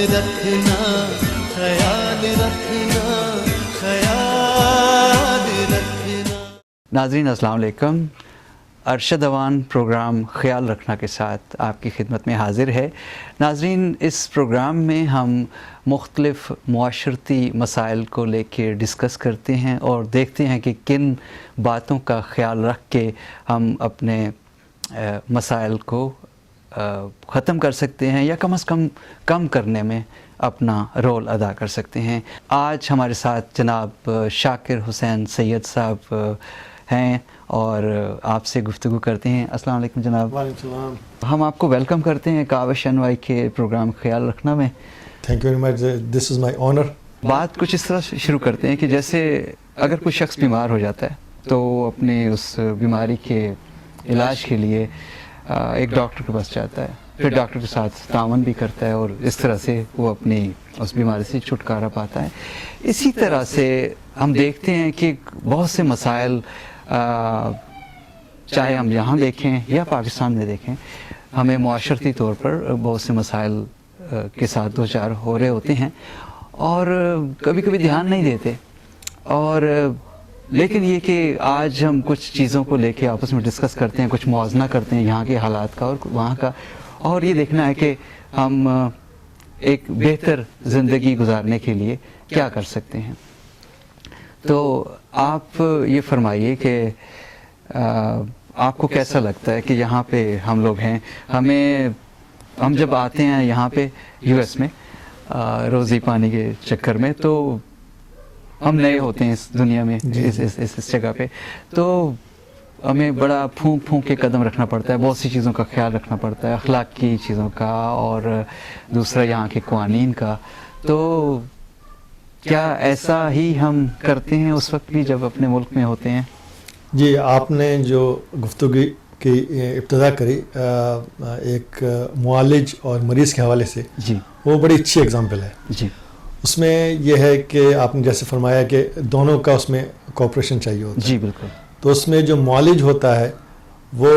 رکھنا خیال رکھنا خیال رکھنا. ناظرین السلام علیکم. ارشد اوان پروگرام خیال رکھنا کے ساتھ آپ کی خدمت میں حاضر ہے. ناظرین اس پروگرام میں ہم مختلف معاشرتی مسائل کو لے کے ڈسکس کرتے ہیں اور دیکھتے ہیں کہ کن باتوں کا خیال رکھ کے ہم اپنے مسائل کو ختم کر سکتے ہیں یا کم از کم کرنے میں اپنا رول ادا کر سکتے ہیں. آج ہمارے ساتھ جناب شاکر حسین سید صاحب ہیں اور آپ سے گفتگو کرتے ہیں. السلام علیکم جناب. وعلیکم السلام. ہم آپ کو ویلکم کرتے ہیں کاوش NY کے پروگرام خیال رکھنا میں. Thank you very much. This is my owner. بات کچھ اس طرح سے شروع کرتے ہیں کہ جیسے اگر کوئی شخص بیمار ہو جاتا ہے تو اپنے اس بیماری کے علاج کے لیے ایک ڈاکٹر کے پاس جاتا ہے, پھر ڈاکٹر کے ساتھ تعاون بھی کرتا ہے اور اس طرح سے وہ اپنی اس بیماری سے چھٹکارا پاتا ہے. اسی طرح سے ہم دیکھتے ہیں کہ بہت سے مسائل چاہے ہم یہاں دیکھیں یا پاکستان میں دیکھیں, ہمیں معاشرتی طور پر بہت سے مسائل کے ساتھ دو چار ہو رہے ہوتے ہیں اور کبھی کبھی دھیان نہیں دیتے. اور لیکن یہ کہ آج ہم کچھ چیزوں کو لے کے آپس میں ڈسکس کرتے ہیں, کچھ موازنہ کرتے ہیں یہاں کے حالات کا اور وہاں کا, اور یہ دیکھنا ہے کہ ہم ایک بہتر زندگی گزارنے کے لیے کیا کر سکتے ہیں. تو آپ یہ فرمائیے کہ آپ کو کیسا لگتا ہے کہ یہاں پہ ہم لوگ ہیں, ہم جب آتے ہیں یہاں پہ US میں روزی پانی کے چکر میں, تو ہم نئے ہوتے ہیں اس دنیا میں, اس جگہ پہ, تو ہمیں بڑا پھونک کے قدم رکھنا پڑتا ہے, بہت سی چیزوں کا خیال رکھنا پڑتا ہے, اخلاق کی چیزوں کا اور دوسرا یہاں کے قوانین کا. تو کیا ایسا ہی ہم کرتے ہیں اس وقت بھی جب اپنے ملک میں ہوتے ہیں؟ جی, آپ نے جو گفتگو کی ابتدا کری ایک معالج اور مریض کے حوالے سے, جی وہ بڑی اچھی اگزامپل ہے. جی, اس میں یہ ہے کہ آپ نے جیسے فرمایا کہ دونوں کا اس میں کوآپریشن چاہیے ہوتا ہے. جی بالکل. تو اس میں جو معالج ہوتا ہے وہ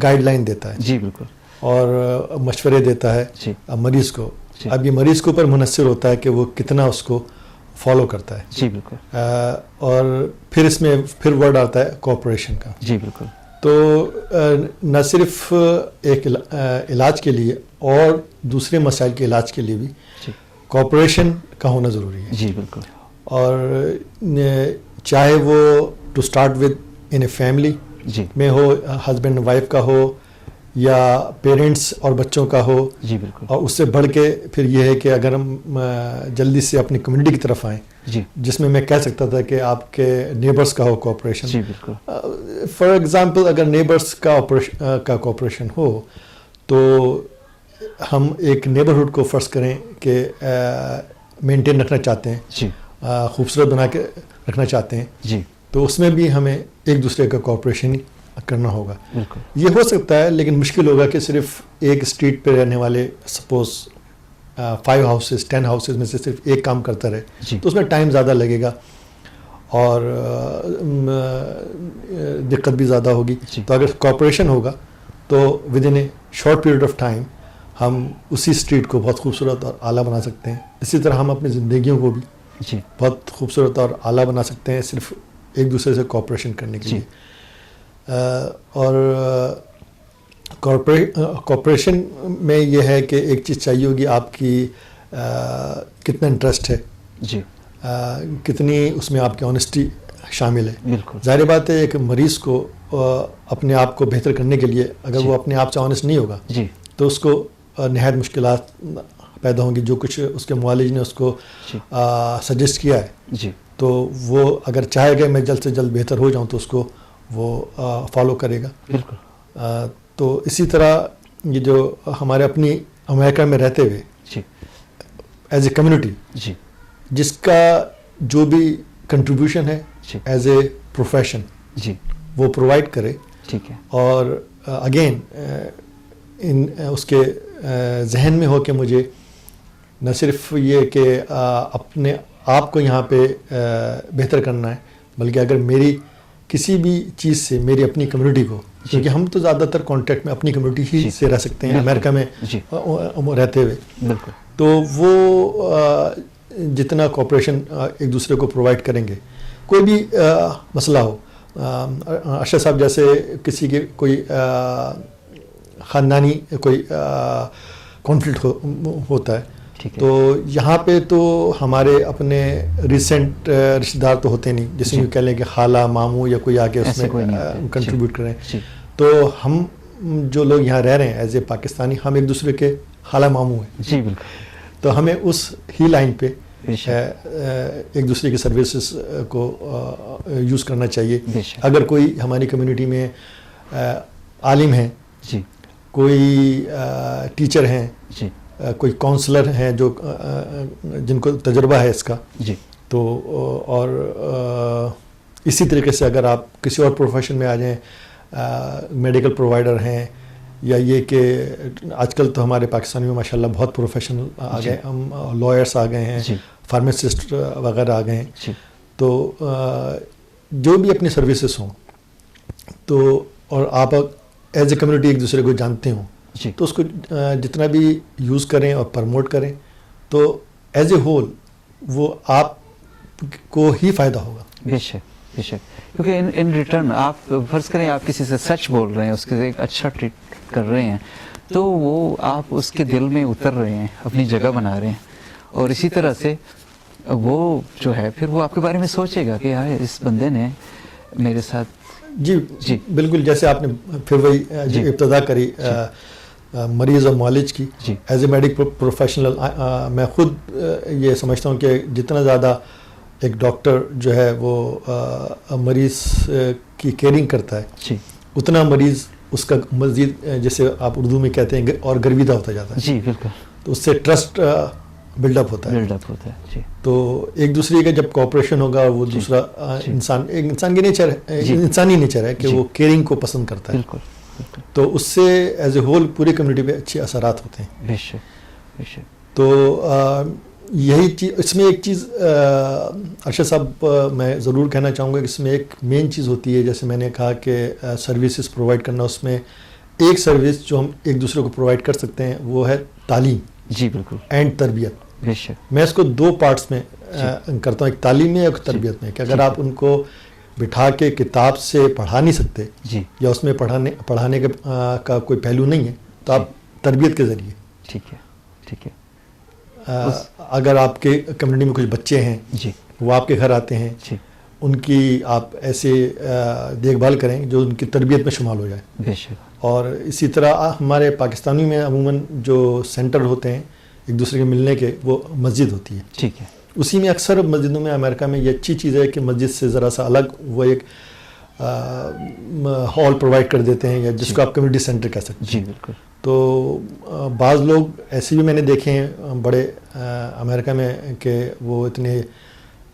گائیڈ لائن دیتا ہے. جی بالکل. اور مشورے دیتا ہے جی مریض کو. جی. اب یہ مریض کے اوپر منحصر ہوتا ہے کہ وہ کتنا اس کو فالو کرتا ہے. جی بالکل. اور پھر اس میں پھر ورڈ آتا ہے کوآپریشن کا. جی بالکل. تو نہ صرف ایک علاج کے لیے اور دوسرے مسائل کے علاج کے لیے بھی کوآپریشن کا ہونا ضروری ہے. جی بالکل. اور چاہے وہ to start with in a family جی میں ہو, ہسبینڈ وائف کا ہو یا پیرنٹس اور بچوں کا ہو. جی بالکل. اور اس سے بڑھ کے پھر یہ ہے کہ اگر ہم جلدی سے اپنی کمیونٹی کی طرف آئیں, جی جس میں کہہ سکتا تھا کہ آپ کے نیبرس کا ہو کوآپریشن. جی بالکل. فار ایگزامپل اگر نیبرس کا کوآپریشن ہو تو ہم ایک نیبرہڈ کو فرض کریں کہ مینٹین رکھنا چاہتے ہیں, جی خوبصورت بنا کے رکھنا چاہتے ہیں, جی تو اس میں بھی ہمیں ایک دوسرے کا کوآپریشن کرنا ہوگا. بالکل. یہ ہو سکتا ہے, لیکن مشکل ہوگا کہ صرف ایک اسٹریٹ پہ رہنے والے سپوز 5 ہاؤسز 10 ہاؤسز میں سے صرف ایک کام کرتا رہے, جی تو اس میں ٹائم زیادہ لگے گا اور دقت بھی زیادہ ہوگی. جی. تو اگر کوآپریشن ہوگا تو with in a short period of time ہم اسی اسٹریٹ کو بہت خوبصورت اور اعلیٰ بنا سکتے ہیں. اسی طرح ہم اپنی زندگیوں کو بھی جی بہت خوبصورت اور اعلیٰ بنا سکتے ہیں صرف ایک دوسرے سے کوآپریشن کرنے کے جی. لیے. اور کوآپریشن میں یہ ہے کہ ایک چیز چاہیے ہوگی, آپ کی کتنا انٹرسٹ ہے, جی کتنی اس میں آپ کی آنیسٹی شامل ہے. بالکل. ظاہر بات ہے ایک مریض کو اپنے آپ کو بہتر کرنے کے لیے اگر جی. وہ اپنے آپ سے آنیسٹ نہیں ہوگا جی تو اس کو نہایت مشکلات پیدا ہوں گی. جو کچھ اس کے معالج نے اس کو جی. سجیسٹ کیا ہے, جی تو وہ اگر چاہے گا میں جلد سے جلد بہتر ہو جاؤں تو اس کو وہ فالو کرے گا. بالکل. تو اسی طرح یہ جو ہمارے اپنی امریکہ میں رہتے ہوئے جی ایز اے کمیونٹی, جی جس کا جو بھی کنٹریبیوشن ہے جی. ایز اے پروفیشن جی وہ پرووائڈ کرے. ٹھیک ہے. اور اگین اس کے ذہن میں ہو کہ مجھے نہ صرف یہ کہ اپنے آپ کو یہاں پہ بہتر کرنا ہے, بلکہ اگر میری کسی بھی چیز سے میری اپنی کمیونٹی کو، کیونکہ ہم تو زیادہ تر کانٹیکٹ میں اپنی کمیونٹی ہی سے رہ سکتے ہیں امریکہ میں رہتے ہوئے، بالکل، تو وہ جتنا کوآپریشن ایک دوسرے کو پرووائڈ کریں گے، کوئی بھی مسئلہ ہو، ارشد صاحب جیسے کسی کے کوئی خاندانی کوئی کانفلکٹ ہوتا ہے، تو یہاں پہ تو ہمارے اپنے ریسنٹ رشتہ دار تو ہوتے نہیں، جیسے کہہ لیں کہ خالہ ماموں یا کوئی آگے اس میں کنٹریبیوٹ کریں، تو ہم جو لوگ یہاں رہ رہے ہیں ایز اے پاکستانی، ہم ایک دوسرے کے خالہ ماموں ہیں، جی بالکل، تو ہمیں اس ہی لائن پہ ایک دوسرے کی سروسز کو یوز کرنا چاہیے. اگر کوئی ہماری کمیونٹی میں عالم ہیں, جی کوئی ٹیچر ہیں, جی کوئی کونسلر ہیں جو جن کو تجربہ ہے اس کا, جی, تو اور اسی طریقے سے اگر آپ کسی اور پروفیشن میں آ جائیں, میڈیکل پرووائڈر ہیں, یا یہ کہ آج کل تو ہمارے پاکستان میں ماشاءاللہ بہت پروفیشنل آ گئے, ہم لائرس آ گئے ہیں, فارماسسٹ وغیرہ آ گئے ہیں, تو جو بھی اپنی سروسز ہوں تو اور آپ ایز اے کمیونٹی ایک دوسرے کو جانتے ہوں, تو اس کو جتنا بھی یوز کریں اور پروموٹ کریں تو ایز اے ہول وہ آپ کو ہی فائدہ ہوگا. بے شک بے شک, کیونکہ ان ریٹرن آپ فرض کریں آپ کسی سے سچ بول رہے ہیں, اس کے ایک اچھا ٹریٹ کر رہے ہیں, تو وہ آپ اس کے دل میں اتر رہے ہیں, اپنی جگہ بنا رہے ہیں, اور اسی طرح سے وہ جو ہے پھر وہ آپ کے بارے میں سوچے گا کہ یار اس بندے نے میرے ساتھ. جی جی بالکل, جیسے آپ نے پھر وہی ابتدا کری مریض اور معالج کی, ایز اے میڈیکل پروفیشنل میں خود یہ سمجھتا ہوں کہ جتنا زیادہ ایک ڈاکٹر جو ہے وہ مریض کی کیئرنگ کرتا ہے, اتنا مریض اس کا مزید جیسے آپ اردو میں کہتے ہیں اور گرویدہ ہوتا جاتا ہے. جی بالکل, تو اس سے ٹرسٹ بلڈ اپ ہوتا ہے. جی, تو ایک دوسرے کا جب کوآپریشن ہوگا, وہ دوسرا انسان, ایک انسان کی نیچر ہے, انسانی نیچر ہے کہ وہ کیئرنگ کو پسند کرتا ہے. بالکل, تو اس سے ایز اے ہول پوری کمیونٹی پہ اچھے اثرات ہوتے ہیں. بے شک بے شک. تو یہی چیز اس میں ایک چیز ارشد صاحب میں ضرور کہنا چاہوں گا کہ اس میں ایک مین چیز ہوتی ہے, جیسے میں نے کہا کہ سروسز پرووائڈ کرنا, اس میں ایک سروس جو ہم ایک دوسرے کو پرووائڈ کر سکتے ہیں وہ ہے تعلیم. جی بالکل, اینڈ تربیت. بے شک. میں اس کو دو پارٹس میں کرتا ہوں, ایک تعلیم میں اور تربیت میں, کہ اگر آپ ان کو بٹھا کے کتاب سے پڑھا نہیں سکتے, یا اس میں پڑھانے کا کوئی پہلو نہیں ہے, تو آپ تربیت کے ذریعے. ٹھیک ہے ٹھیک ہے. اگر آپ کے کمیونٹی میں کچھ بچے ہیں, وہ آپ کے گھر آتے ہیں, ان کی آپ ایسے دیکھ بھال کریں جو ان کی تربیت میں شمال ہو جائے. بے شک. اور اسی طرح ہمارے پاکستانی میں عموماً جو سینٹر ہوتے ہیں ایک دوسرے کے ملنے کے, وہ مسجد ہوتی ہے. ٹھیک ہے. اسی میں اکثر مسجدوں میں امریکہ میں یہ اچھی چیز ہے کہ مسجد سے ذرا سا الگ وہ ایک ہال پرووائڈ کر دیتے ہیں, یا جس کو آپ کمیونٹی سینٹر کہہ سکتے ہیں. جی بالکل. تو بعض لوگ ایسے بھی میں نے دیکھے ہیں بڑے امریکہ میں کہ وہ اتنے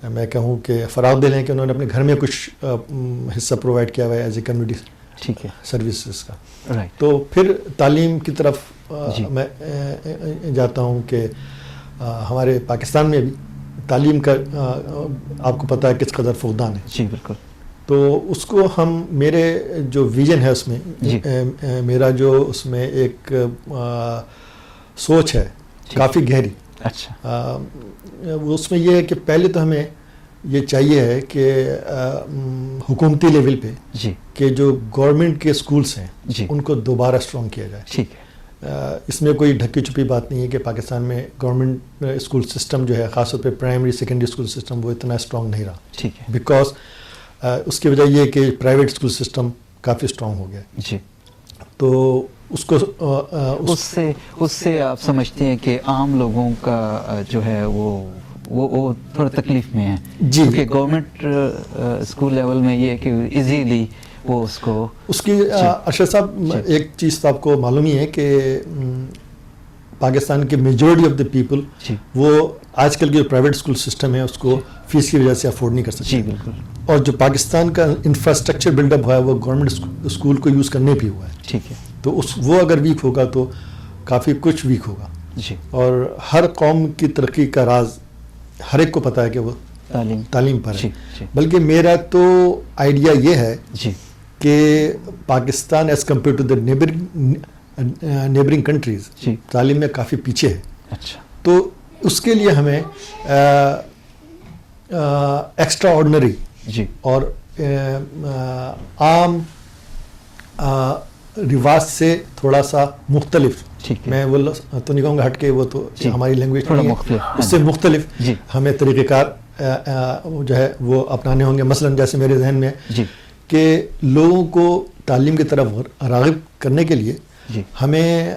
میں کہوں کہ فراغ دل ہیں کہ انہوں نے اپنے گھر میں کچھ حصہ پرووائڈ کیا ہوا ہے ایز اے کمیونٹی. ٹھیک ہے. سروسز کا. رائٹ. تو پھر تعلیم کی طرف میں جاتا ہوں کہ ہمارے پاکستان میں بھی تعلیم کا آپ کو پتہ ہے کس قدر فقدان ہے. جی بالکل. تو اس کو ہم, میرے جو ویژن ہے اس میں, میرا جو اس میں ایک سوچ ہے کافی گہری. اچھا. اس میں یہ ہے کہ پہلے تو ہمیں یہ چاہیے ہے کہ حکومتی لیول پہ کہ جو گورنمنٹ کے اسکولس ہیں ان کو دوبارہ اسٹرانگ کیا جائے. ٹھیک ہے. اس میں کوئی ڈھکی چھپی بات نہیں ہے کہ پاکستان میں گورنمنٹ اسکول سسٹم جو ہے, خاص طور پہ پرائمری سیکنڈری اسکول سسٹم, وہ اتنا اسٹرانگ نہیں رہا. ٹھیک ہے. بیکاز اس کی وجہ یہ کہ پرائیویٹ اسکول سسٹم کافی اسٹرانگ ہو گیا. جی. تو اس کو اس سے آپ سمجھتے ہیں کہ عام لوگوں کا جو ہے وہ تھوڑا تکلیف میں ہے. جی. کیونکہ گورنمنٹ اسکول لیول میں یہ ہے کہ ایزیلی وہ اس کی ارشد صاحب ایک چیز تو آپ کو معلوم ہی ہے کہ پاکستان کے میجورٹی آف دا پیپل وہ آج کل کے پرائیویٹ اسکول سسٹم ہے اس کو فیس کی وجہ سے افورڈ نہیں کر سکتے. جی بالکل. اور جو پاکستان کا انفراسٹرکچر بلڈ اپ ہوا ہے وہ گورنمنٹ اسکول کو یوز کرنے بھی ہوا ہے. ٹھیک ہے. تو وہ اگر ویک ہوگا تو کافی کچھ ویک ہوگا. جی. اور ہر قوم کی ترقی کا راز ہر ایک کو پتہ ہے کہ وہ تعلیم پر ہے. جی بلکہ میرا تو آئیڈیا یہ ہے جی کہ Pakistan as compare to the neighbouring countries جی تعلیم میں کافی پیچھے ہے. اچھا تو اس کے لیے ہمیں ایکسٹرا آرڈنری جی اور عام رواج سے تھوڑا سا مختلف, ٹھیک ہے, میں وہ تو نہیں کہوں گا ہٹ کے, وہ تو جی ہماری لینگویج تھوڑا نہیں ہے, مختلف, اس سے مختلف جی ہمیں طریقہ کار جو ہے وہ اپنانے ہوں گے. مثلا جیسے میرے ذہن میں جی کہ لوگوں کو تعلیم کی طرف راغب کرنے کے لیے جی ہمیں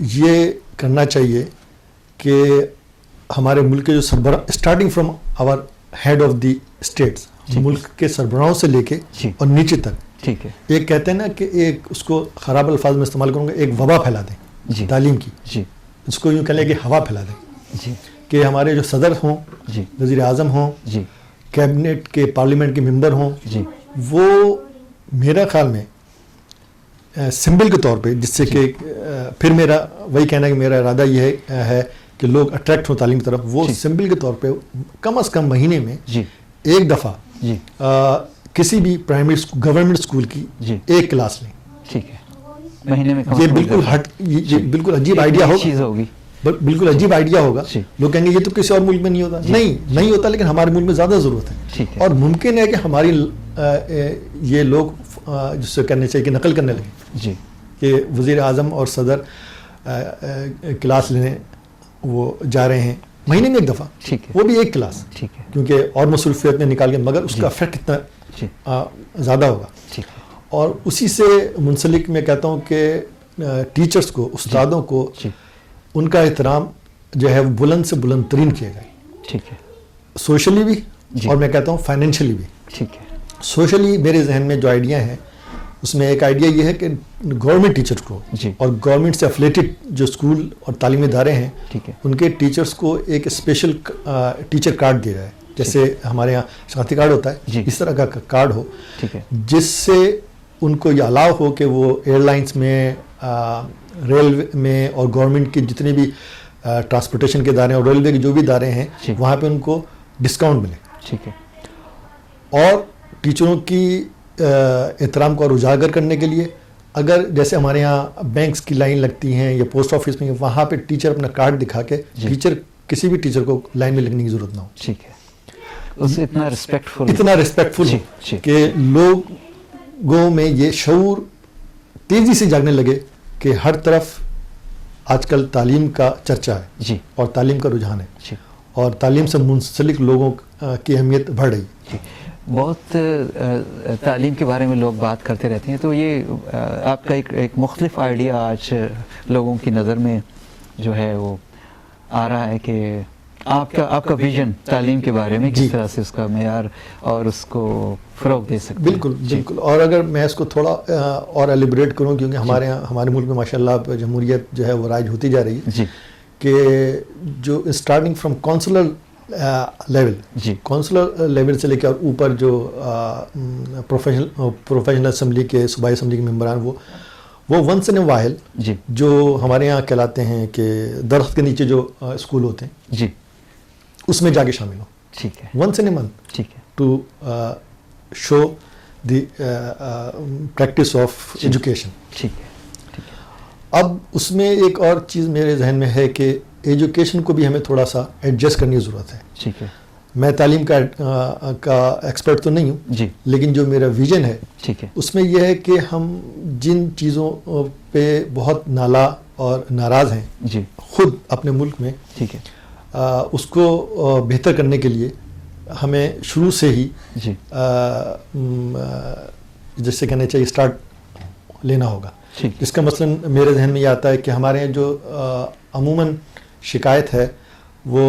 یہ کرنا چاہیے کہ ہمارے ملک کے جو سربراہ starting from our head of the states, ملک کے سربراہوں سے لے کے جی اور نیچے تک, ٹھیک ہے, ایک کہتے ہیں نا کہ ایک اس کو خراب الفاظ میں استعمال کروں گا, ایک وبا پھیلا دیں جی تعلیم کی, جی اس کو یوں کہہ لیں کہ ہوا پھیلا دیں, جی کہ ہمارے جو صدر ہوں, جی وزیر اعظم ہوں, جی کیبنٹ کے پارلیمنٹ کے ممبر ہوں, جی وہ میرا خیال میں سمبل کے طور پہ, جس سے کہ پھر میرا وہی کہنا ہے کہ میرا ارادہ یہ ہے کہ لوگ اٹریکٹ ہوں تعلیم کی طرف, وہ سمبل کے طور پہ کم از کم مہینے میں جی ایک دفعہ جی کسی بھی پرائمری گورنمنٹ اسکول کی جی ایک کلاس لیں. ٹھیک ہے, مہینے میں یہ بالکل یہ بالکل عجیب آئیڈیا ہوگا, چیز ہوگی, بالکل عجیب آئیڈیا ہوگا. جی. لوگ کہیں گے یہ تو کسی اور ملک میں نہیں ہوتا. نہیں ہوتا, لیکن ہمارے ملک میں زیادہ ضرورت ہے. ٹھیک ہے, اور ممکن ہے کہ ہماری یہ لوگ جس سے کرنے چاہیے کہ نقل کرنے لگے جی کہ وزیر اعظم اور صدر کلاس لینے وہ جا رہے ہیں مہینے میں ایک دفعہ, ٹھیک ہے, وہ بھی ایک کلاس, ٹھیک ہے, کیونکہ اور مصروفیت میں نکال کے, مگر اس کا افیکٹ اتنا زیادہ ہوگا. ٹھیک ہے, اور اسی سے منسلک میں کہتا ہوں کہ ٹیچرز کو, استادوں کو ان کا احترام جو ہے وہ بلند سے بلند ترین کیا جائے, ٹھیک ہے, سوشلی بھی اور میں کہتا ہوں فائنینشلی بھی. ٹھیک ہے, سوشلی میرے ذہن میں جو آئیڈیا ہیں اس میں ایک آئیڈیا یہ ہے کہ گورنمنٹ ٹیچرز کو اور گورنمنٹ سے افلیٹڈ جو اسکول اور تعلیمی ادارے ہیں ٹھیک ہے, ان کے ٹیچرز کو ایک اسپیشل ٹیچر کارڈ دیا جائے, جیسے ہمارے یہاں شناختی کارڈ ہوتا ہے, اس طرح کا کارڈ ہو, ٹھیک ہے, جس سے ان کو یہ الاؤ ہو کہ وہ ایئر لائنس میں, ریلوے میں اور گورنمنٹ کے جتنے بھی ٹرانسپورٹیشن کے ادارے اور ریلوے کے جو بھی ادارے ہیں وہاں پہ ان کو ڈسکاؤنٹ ملے. ٹھیک ہے, اور ٹیچروں کی احترام کو اور اجاگر کرنے کے لیے اگر جیسے ہمارے یہاں بینکس کی لائن لگتی ہیں یا پوسٹ آفس میں, وہاں پہ ٹیچر اپنا کارڈ دکھا کے ٹیچر کسی بھی ٹیچر کو لائن میں لگنے کی ضرورت نہ ہو. ٹھیک ہے, اس سے اتنا ریسپیکٹفل ہو کہ لوگوں میں یہ شعور تیزی سے جاگنے لگے کہ ہر طرف آج کل تعلیم کا چرچا ہے جی, اور تعلیم کا رجحان ہے جی, اور تعلیم سے منسلک لوگوں کی اہمیت بڑھ رہی ہے. جی, بہت تعلیم کے بارے میں لوگ بات کرتے رہتے ہیں, تو یہ آپ کا ایک مختلف آئیڈیا آج لوگوں کی نظر میں جو ہے وہ آ رہا ہے کہ آپ کا ویژن تعلیم کے بارے میں کس طرح سے اس کا معیار اور اس کو فروغ دے سکتے ہیں. بالکل بالکل, اور اگر میں اس کو تھوڑا اور ایلیبریٹ کروں, کیونکہ ہمارے ملک میں ماشاءاللہ جمہوریت جو ہے وہ رائج ہوتی جا رہی ہے, جی, کہ جو اسٹارٹنگ فرام کونسلر لیول, جی, کونسلر لیول سے لے کے اور اوپر جو پروفیشنل اسمبلی کے, صوبائی اسمبلی کے ممبران, وہ ونس ان اے وائل جی, جو ہمارے یہاں کہلاتے ہیں کہ درخت کے نیچے جو اسکول ہوتے ہیں, جی, اس میں جا کے شامل ہوں. ٹھیک ہے, ونس ان اے منتھ, ٹھیک ہے, to show the practice of education. ٹھیک ہے, ٹھیک ہے. اب اس میں ایک اور چیز میرے ذہن میں ہے کہ ایجوکیشن کو بھی ہمیں تھوڑا سا ایڈجسٹ کرنے کی ضرورت ہے. ٹھیک ہے, میں تعلیم کا ایکسپرٹ تو نہیں ہوں, جی, لیکن جو میرا ویژن ہے ٹھیک ہے, اس میں یہ ہے کہ ہم جن چیزوں پہ بہت نالا اور ناراض ہیں جی, خود اپنے ملک میں, ٹھیک ہے, اس کو بہتر کرنے کے لیے ہمیں شروع سے ہی جی, جیسے کہنا چاہیے اسٹارٹ لینا ہوگا. ٹھیک, جس کا مثلاً میرے ذہن میں یہ آتا ہے کہ ہمارے یہاں جو عموماً شکایت ہے وہ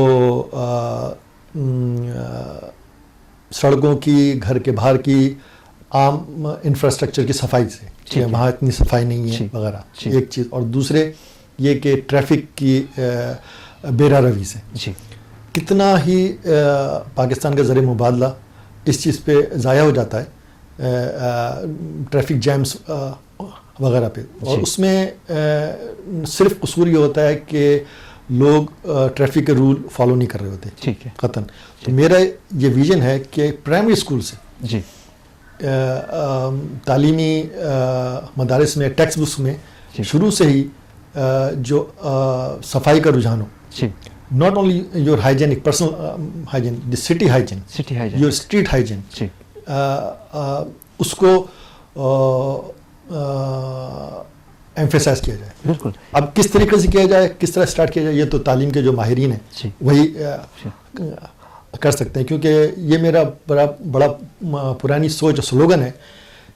سڑکوں کی, گھر کے باہر کی عام انفراسٹرکچر کی صفائی سے, کہ وہاں اتنی صفائی نہیں ہے وغیرہ, ایک چیز. اور دوسرے یہ کہ ٹریفک کی بیرا روی سے جی, کتنا ہی پاکستان کا زر مبادلہ اس چیز پہ ضائع ہو جاتا ہے, ٹریفک جیمز وغیرہ پہ. اور اس میں صرف قصور یہ ہوتا ہے کہ لوگ ٹریفک کے رول فالو نہیں کر رہے ہوتے. ٹھیک ہے. قطن. تو میرا یہ ویژن ہے کہ پرائمری اسکول سے جی تعلیمی مدارس میں ٹیکسٹ بکس میں شروع سے ہی جو صفائی کا رجحان ہو. جی. Not only your hygienic personal hygiene, the city hygiene, your street hygiene, جی اس کو ایمفیسائز کیا جائے. بالکل. اب کس طریقے سے کیا جائے، کس طرح اسٹارٹ کیا جائے، یہ تو تعلیم کے جو ماہرین ہیں وہی کر سکتے ہیں. کیونکہ یہ میرا بڑا پرانی سوچ اور سلوگن ہے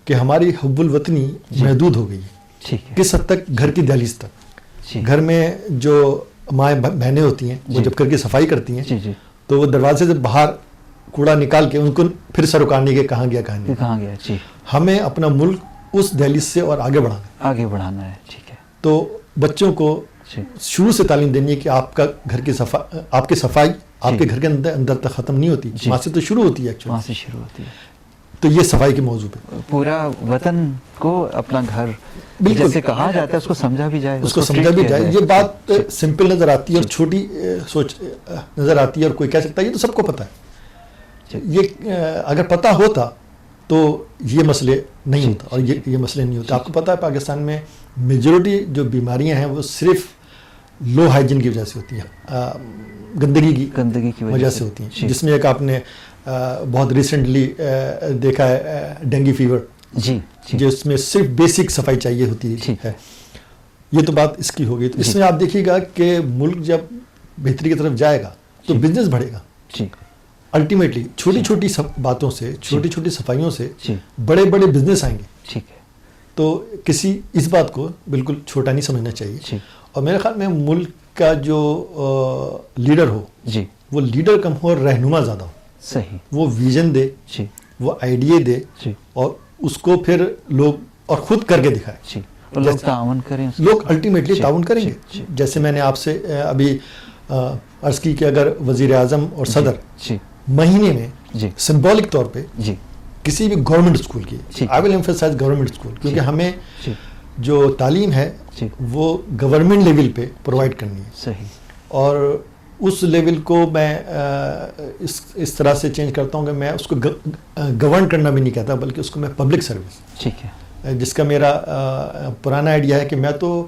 کہ ہماری حب الوطنی محدود ہو گئی ہے. ٹھیک ہے. کس حد تک؟ گھر کی دہلیز تک. گھر میں جو مائیں بہنیں ہوتی ہیں وہ جب گھر کی صفائی کرتی ہیں تو وہ دروازے سے باہر کوڑا نکال کے ان کو پھر سر اکارنے کے کہاں گیا کہاں گیا. جی. ہمیں اپنا ملک اس دہلیز سے اور آگے بڑھانا ہے. ٹھیک ہے. تو بچوں کو شروع سے تعلیم دینی ہے کہ آپ کا گھر کی صفائی، آپ کی صفائی آپ کے گھر کے اندر تک ختم نہیں ہوتی، وہاں سے تو شروع ہوتی ہے. وہاں سے شروع ہوتی ہے. تو یہ صفائی کے موضوع پہ پورا وطن کو اپنا گھر جیسے کہا جاتا ہے اس کو سمجھا بھی جائے، اس کو سمجھا بھی جائے. یہ بات سمپل نظر آتی ہے اور چھوٹی سوچ نظر آتی ہے اور کوئی کہہ سکتا ہے یہ تو سب کو پتہ ہے. یہ اگر پتہ ہوتا تو یہ مسئلے نہیں ہوتا اور یہ مسئلے نہیں ہوتے. آپ کو پتہ ہے پاکستان میں میجورٹی جو بیماریاں ہیں وہ صرف لو ہائیجین کی وجہ سے ہوتی ہیں، گندگی کی وجہ سے ہوتی ہیں. جس میں ایک آپ نے بہت ریسنٹلی دیکھا ہے ڈینگی فیور، جس میں صرف بیسک صفائی چاہیے ہوتی ہے. یہ تو بات اس کی ہو گئی. تو اس میں آپ دیکھیے گا کہ ملک جب بہتری کی طرف جائے گا تو بزنس بڑھے گا. الٹیمیٹلی چھوٹی چھوٹی باتوں سے، چھوٹی چھوٹی صفائیوں سے بڑے بڑے بزنس آئیں گے. ٹھیک ہے. تو کسی اس بات کو بالکل چھوٹا نہیں سمجھنا چاہیے. اور میرے خیال میں ملک کا جو لیڈر ہو وہ لیڈر کم ہو اور رہنما زیادہ ہو. صحیح. وہ ویژن دے، وہ آئیڈیا دے اور اس کو پھر لوگ اور خود کر کے دکھائے. لوگ تعاون کریں، لوگ الٹیمیٹلی تعاون کریں گے. جیسے میں نے آپ سے ابھی عرض کی کہ اگر وزیر اعظم اور صدر مہینے میں سمبولک طور پہ کسی بھی گورنمنٹ اسکول کی، آئی ول ایمفیسائز گورنمنٹ اسکول، کیونکہ ہمیں جو تعلیم ہے وہ گورنمنٹ لیول پہ پرووائڈ کرنی ہے. صحیح. اور اس لیول کو میں اس طرح سے چینج کرتا ہوں کہ میں اس کو گورن کرنا بھی نہیں کہتا بلکہ اس کو میں پبلک سروس. ٹھیک ہے. جس کا میرا پرانا آئیڈیا ہے کہ میں تو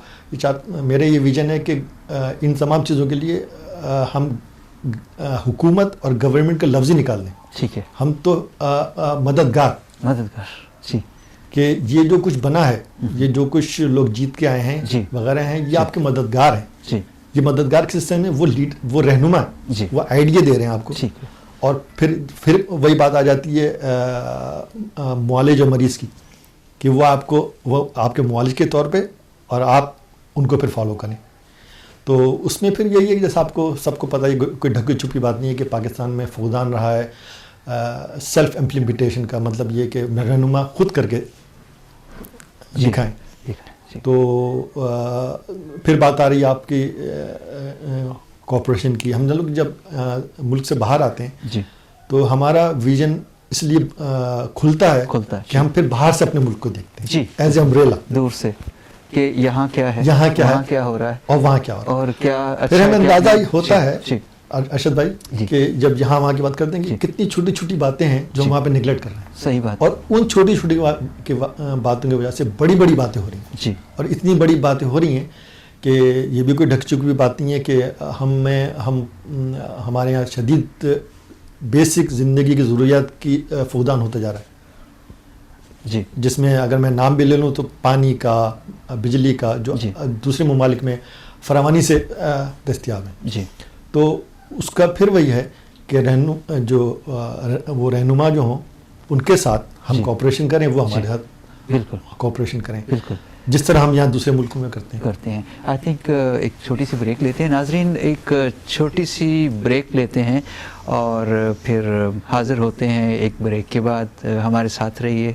میرا یہ ویژن ہے کہ ان تمام چیزوں کے لیے ہم حکومت اور گورنمنٹ کا لفظ ہی نکال دیں. ٹھیک ہے. ہم تو مددگار کہ یہ جو کچھ بنا ہے، یہ جو کچھ لوگ جیت کے آئے ہیں وغیرہ ہیں، یہ آپ کے مددگار ہیں. یہ مددگار کے سسٹم میں وہ رہنما ہے، وہ آئیڈیا دے رہے ہیں آپ کو. اور پھر وہی بات آ جاتی ہے معالج اور مریض کی کہ وہ آپ کے معالج کے طور پہ اور آپ ان کو پھر فالو کریں. تو اس میں پھر یہی ہے کہ جیسا آپ کو سب کو پتہ ہے، کوئی ڈھکی چھپی بات نہیں ہے کہ پاکستان میں فقدان رہا ہے سیلف امپلیمنٹیشن کا. مطلب یہ کہ رہنما خود کر کے دکھائیں. تو پھر بات آ رہی ہے آپ کی کوآپریشن کی. ہم لوگ جب ملک سے باہر آتے ہیں تو ہمارا ویژن اس لیے کھلتا ہے کہ ہم پھر باہر سے اپنے ملک کو دیکھتے ہیں ایز اے امبریلا، دور سے، کہ یہاں کیا ہے، یہاں کیا ہو رہا ہے اور وہاں کیا ہو رہا ہے. اور کیا پھر ہمیں اندازہ ہوتا ہے ارشد بھائی کہ جب یہاں وہاں کی بات کرتے ہیں کہ کتنی چھوٹی چھوٹی باتیں ہیں جو ہم وہاں پہ نگلیکٹ کر رہے ہیں. صحیح بات. اور ان چھوٹی چھوٹی باتوں کی وجہ سے بڑی بڑی باتیں ہو رہی ہیں. اور اتنی بڑی باتیں ہو رہی ہیں کہ یہ بھی کوئی ڈھک چکی بات نہیں ہے کہ ہمارے یہاں شدید بیسک زندگی کی ضروریات کی فقدان ہوتا جا رہا ہے. جس میں اگر میں نام بھی لے لوں تو پانی کا، بجلی کا، جو دوسرے ممالک میں فراوانی سے دستیاب ہے. تو اس کا پھر وہی ہے کہ وہ رہنما جو ہوں ان کے ساتھ ہم کوآپریشن کریں، وہ ہمارے ساتھ بالکل کوآپریشن کریں جس طرح ہم یہاں دوسرے ملکوں میں کرتے ہیں. آئی تھنک ایک چھوٹی سی بریک لیتے ہیں. ناظرین ایک چھوٹی سی بریک لیتے ہیں اور پھر حاضر ہوتے ہیں ایک بریک کے بعد. ہمارے ساتھ رہیے.